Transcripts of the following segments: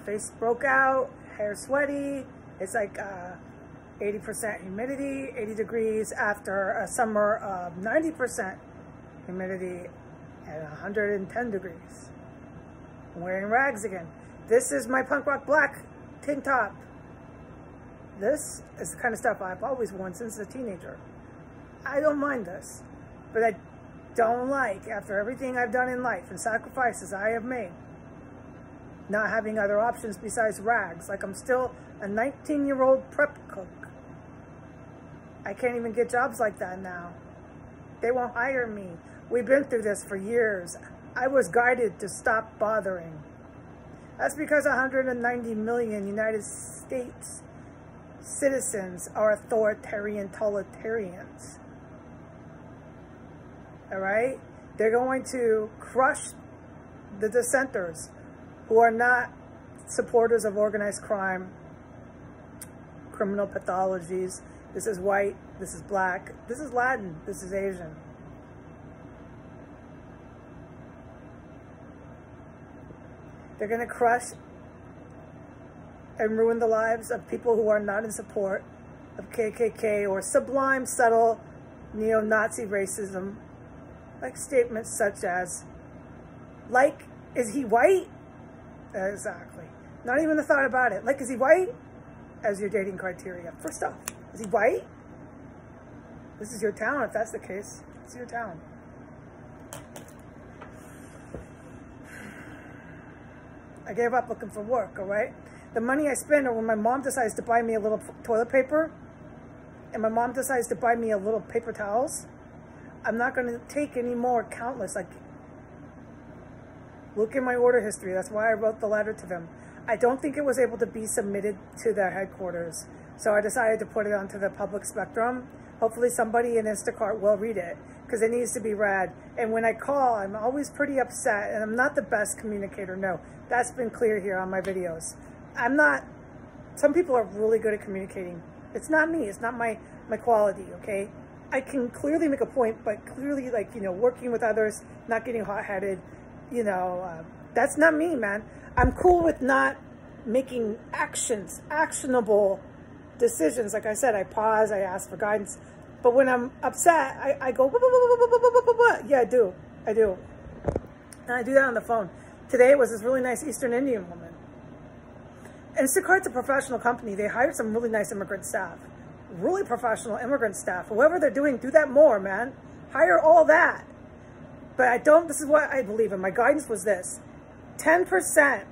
face broke out, hair sweaty. It's like 80% humidity, 80 degrees after a summer of 90% humidity and 110 degrees. I'm wearing rags again. This is my punk rock black tank top. This is the kind of stuff I've always worn since a teenager. I don't mind this, but I don't like, after everything I've done in life and sacrifices I have made, not having other options besides rags. Like, I'm still a 19-year-old prep cook. I can't even get jobs like that now. They won't hire me. We've been through this for years. I was guided to stop bothering. That's because 190 million United States citizens are authoritarian totalitarians. All right? They're going to crush the dissenters who are not supporters of organized crime, criminal pathologies. This is white, this is black, this is Latin, this is Asian. They're going to crush and ruin the lives of people who are not in support of KKK or sublime, subtle neo-Nazi racism, like statements such as, like, is he white? Exactly. Not even a thought about it. Like, is he white? As your dating criteria. First off, is he white? This is your town, if that's the case. It's your town. I gave up looking for work, all right? The money I spend, or when my mom decides to buy me a little toilet paper, and my mom decides to buy me a little paper towels, I'm not going to take any more countless. Like, look in my order history. That's why I wrote the letter to them. I don't think it was able to be submitted to their headquarters, so I decided to put it onto the public spectrum. Hopefully somebody in Instacart will read it, because it needs to be read. And when I call, I'm always pretty upset, and I'm not the best communicator. No, that's been clear here on my videos. I'm not. Some people are really good at communicating. It's not me. It's not my quality, okay? I can clearly make a point, but clearly, like, you know, working with others, not getting hot-headed, you know, that's not me, man. I'm cool with not making actionable decisions. Like I said, I pause, I ask for guidance. But when I'm upset, I go, yeah, I do. And I do that on the phone. Today was this really nice Eastern Indian woman. Instacart's a professional company. They hired some really nice immigrant staff. Really professional immigrant staff. Whoever they're doing, do that more, man. Hire all that. But I don't, this is what I believe in. My guidance was this. 10%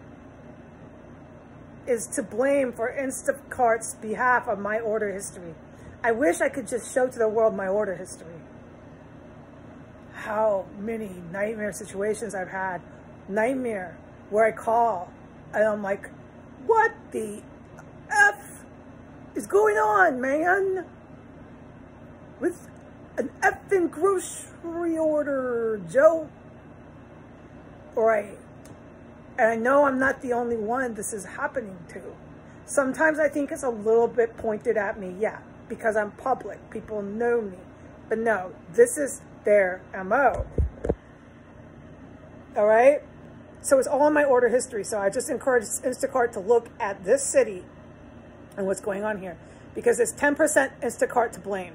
is to blame for Instacart's behalf of my order history. I wish I could just show to the world my order history. How many nightmare situations I've had. Nightmare where I call and I'm like, what the F is going on, man? With an effing grocery order, Joe. Right. And I know I'm not the only one this is happening to. Sometimes I think it's a little bit pointed at me, yeah, because I'm public. People know me. But no, this is their MO. All right? So it's all in my order history. So I just encourage Instacart to look at this city and what's going on here. Because it's 10% Instacart to blame.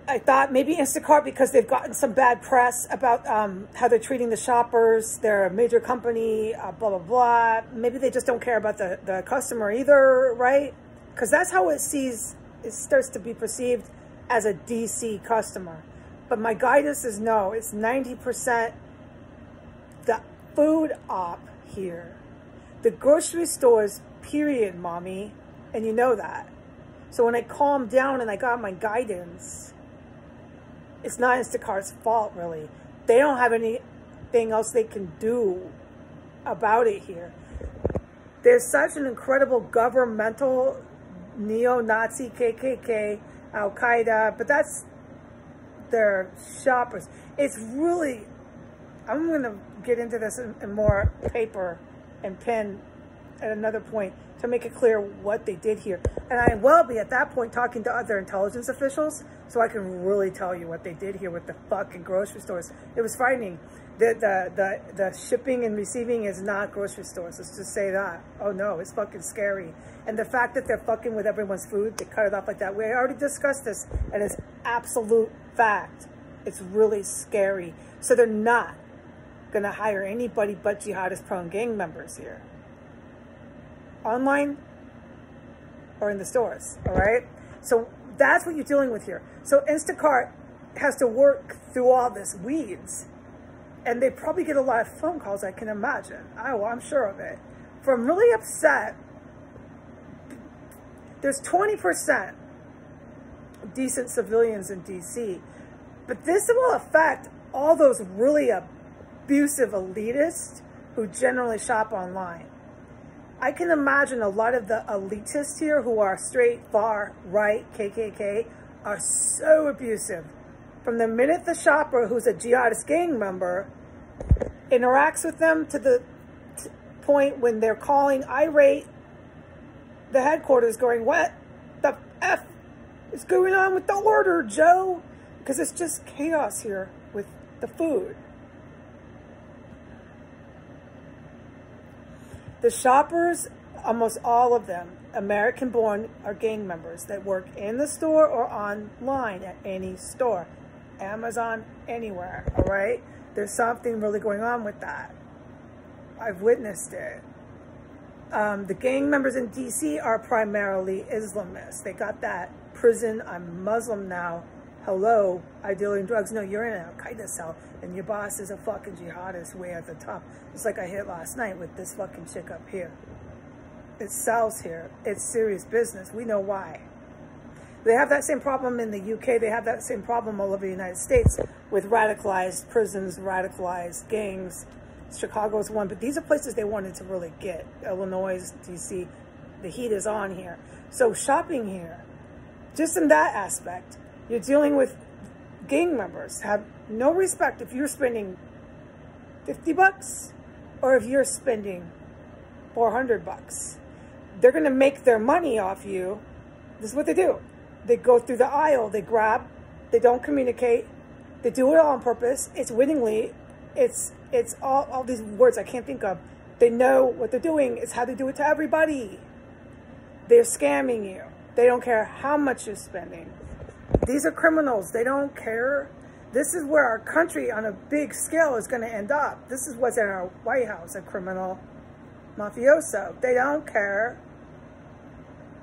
I thought maybe Instacart, because they've gotten some bad press about how they're treating the shoppers. They're a major company, blah, blah, blah. Maybe they just don't care about the customer either, right? Because that's how it starts to be perceived as a DC customer. But my guidance is no, it's 90% the food op here. The grocery stores, period, mommy. And you know that. So when I calmed down and I got my guidance, it's not Instacart's fault, really. They don't have anything else they can do about it here. There's such an incredible governmental neo-Nazi, KKK, Al-Qaeda, but that's their shoppers. It's really, I'm going to get into this in more paper and pen at another point to make it clear what they did here. And I will be at that point talking to other intelligence officials so I can really tell you what they did here with the fucking grocery stores. It was frightening. The shipping and receiving is not grocery stores. Let's just say that. Oh no, it's fucking scary. And the fact that they're fucking with everyone's food, they cut it off like that. We already discussed this, and it's absolute fact. It's really scary. So they're not gonna hire anybody but jihadist prone gang members here. Online or in the stores, all right? So that's what you're dealing with here. So Instacart has to work through all this weeds. And they probably get a lot of phone calls, I can imagine. I'm sure of it. From really upset, there's 20% decent civilians in DC. But this will affect all those really abusive elitists who generally shop online. I can imagine a lot of the elitists here who are straight, far, right, KKK, are so abusive. From the minute the shopper, who's a jihadist gang member, interacts with them to the point when they're calling irate the headquarters going, what the F is going on with the order, Joe? Because it's just chaos here with the food. The shoppers, almost all of them, American-born, are gang members that work in the store or online at any store. Amazon, anywhere, all right? There's something really going on with that. I've witnessed it. The gang members in DC are primarily Islamists. They got that prison, I'm Muslim now. Hello, I deal in drugs. No, you're in an Al-Qaeda cell, and your boss is a fucking jihadist way at the top. It's like I hit last night with this fucking chick up here. It sells here. It's serious business. We know why. They have that same problem in the UK. They have that same problem all over the United States with radicalized prisons, radicalized gangs. Chicago's one, but these are places they wanted to really get. Illinois, DC, the heat is on here. So shopping here, just in that aspect, you're dealing with gang members, have no respect if you're spending 50 bucks or if you're spending 400 bucks. They're going to make their money off you. This is what they do. They go through the aisle, they grab, they don't communicate, they do it all on purpose. It's wittingly, it's all these words I can't think of. They know what they're doing. It's how they do it to everybody. They're scamming you. They don't care how much you're spending. These are criminals. They don't care. This is where our country on a big scale is going to end up. This is what's in our White House, a criminal mafioso. They don't care.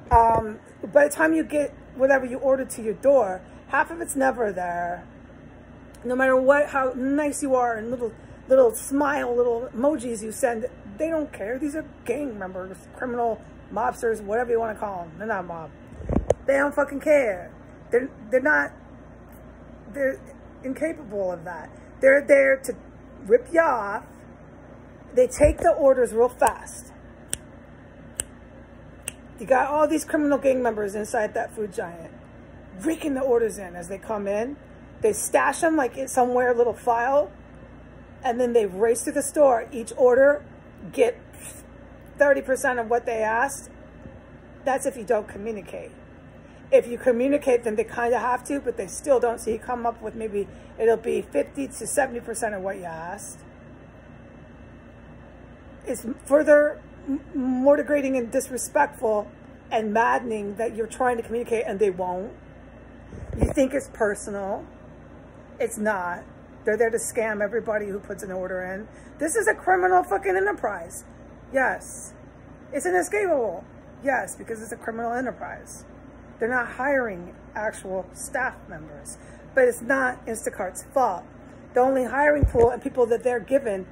By the time you get whatever you order to your door, half of it's never there. No matter what, how nice you are and little smile, little emojis you send, they don't care. These are gang members, criminal mobsters, whatever you want to call them. They're not mob. They don't fucking care. They're incapable of that. They're there to rip you off. They take the orders real fast. You got all these criminal gang members inside that food giant, raking the orders in as they come in. They stash them like it's somewhere, a little file, and then they race to the store. Each order, get 30% of what they asked. That's if you don't communicate. If you communicate, then they kind of have to, but they still don't. So you come up with maybe it'll be 50 to 70% of what you asked. It's further more degrading and disrespectful and maddening that you're trying to communicate and they won't. You think it's personal. It's not. They're there to scam everybody who puts an order in. This is a criminal fucking enterprise. Yes. It's inescapable. Yes, because it's a criminal enterprise. They're not hiring actual staff members. But it's not Instacart's fault. The only hiring pool and people that they're given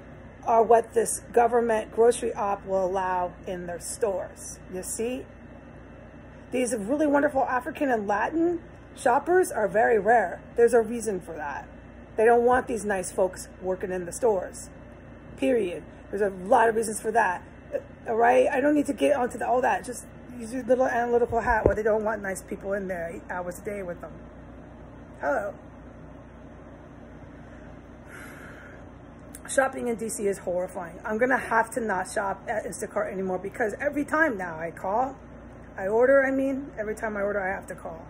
are what this government grocery op will allow in their stores. You see? These really wonderful African and Latin shoppers are very rare. There's a reason for that. They don't want these nice folks working in the stores. Period. There's a lot of reasons for that. All right? I don't need to get onto all that. Just use your little analytical hat where they don't want nice people in there 8 hours a day with them. Hello. Shopping in DC is horrifying. I'm going to have to not shop at Instacart anymore because every time now every time I order, I have to call.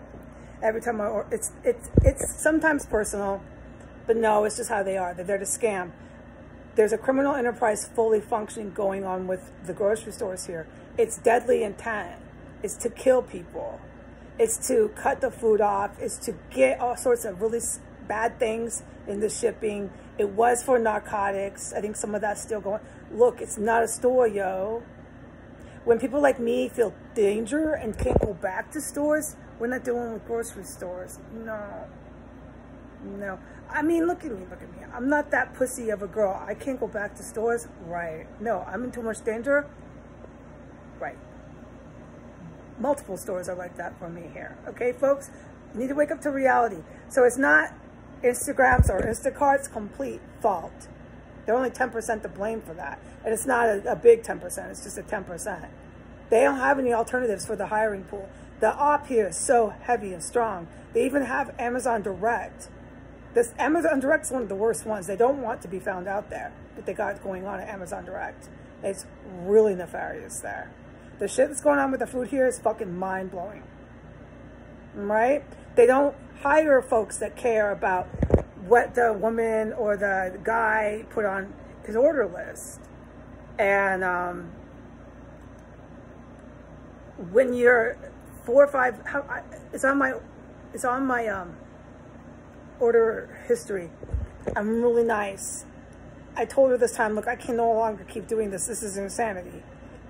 Every time I order, it's sometimes personal, but no, it's just how they are. They're there to scam. There's a criminal enterprise fully functioning going on with the grocery stores here. It's deadly intent. It's to kill people. It's to cut the food off. It's to get all sorts of really bad things in the shipping. It was for narcotics. I think some of that's still going. Look, it's not a store, yo. When people like me feel danger and can't go back to stores, we're not dealing with grocery stores. No. No. I mean, look at me, look at me. I'm not that pussy of a girl. I can't go back to stores. Right. No, I'm in too much danger. Right. Multiple stores are like that for me here. Okay, folks? You need to wake up to reality. So it's not Instagram's or Instacart's complete fault. They're only 10% to blame for that. And it's not a big 10%. It's just a 10%. They don't have any alternatives for the hiring pool. The op here is so heavy and strong. They even have Amazon Direct. This Amazon Direct is one of the worst ones. They don't want to be found out there, what they got going on at Amazon Direct. It's really nefarious there. The shit that's going on with the food here is fucking mind-blowing. Right? They don't hire folks that care about what the woman or the guy put on his order list. And when you're 4 or 5, it's on my order history. I'm really nice. I told her this time, look, I can no longer keep doing this. This is insanity.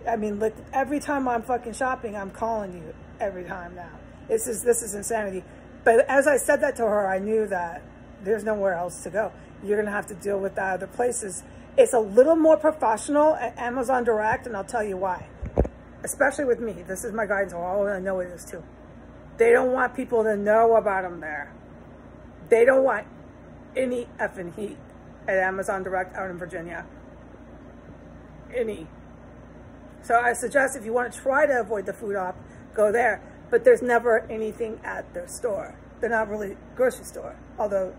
I mean, look, every time I'm fucking shopping, I'm calling you every time now. This is insanity. But as I said that to her, I knew that there's nowhere else to go. You're going to have to deal with that other places. It's a little more professional at Amazon Direct, and I'll tell you why. Especially with me. This is my guidance. Oh, I know it is too. They don't want people to know about them there. They don't want any effing heat at Amazon Direct out in Virginia. Any. So I suggest if you want to try to avoid the food op, go there. But there's never anything at their store. They're not really a grocery store, although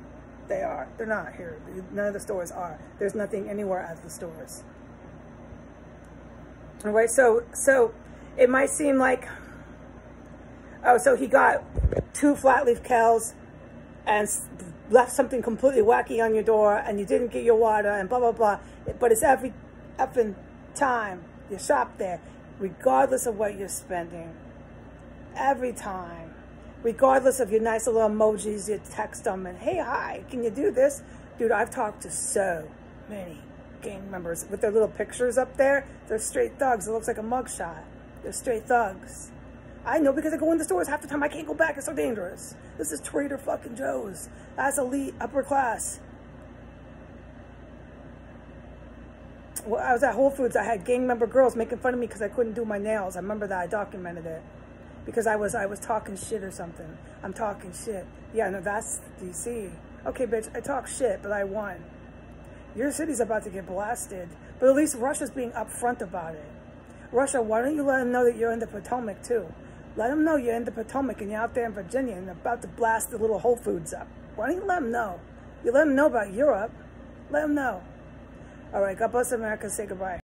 they are. They're not here. None of the stores are. There's nothing anywhere at the stores. All right, so it might seem like, oh, so he got 2 flat leaf kales and left something completely wacky on your door and you didn't get your water and blah, blah, blah. But it's every effing time you shop there, regardless of what you're spending. Every time. Regardless of your nice little emojis, you text them and, hey, hi, can you do this? Dude, I've talked to so many gang members with their little pictures up there. They're straight thugs. It looks like a mugshot. They're straight thugs. I know because I go in the stores half the time. I can't go back. It's so dangerous. This is Trader fucking Joe's. That's elite, upper class. Well, I was at Whole Foods. I had gang member girls making fun of me because I couldn't do my nails. I remember that. I documented it. Because I was talking shit or something. I'm talking shit. Yeah, no, that's DC. Okay, bitch, I talk shit, but I won. Your city's about to get blasted. But at least Russia's being upfront about it. Russia, why don't you let them know that you're in the Potomac, too? Let them know you're in the Potomac and you're out there in Virginia and about to blast the little Whole Foods up. Why don't you let them know? You let them know about Europe. Let them know. All right, God bless America. Say goodbye.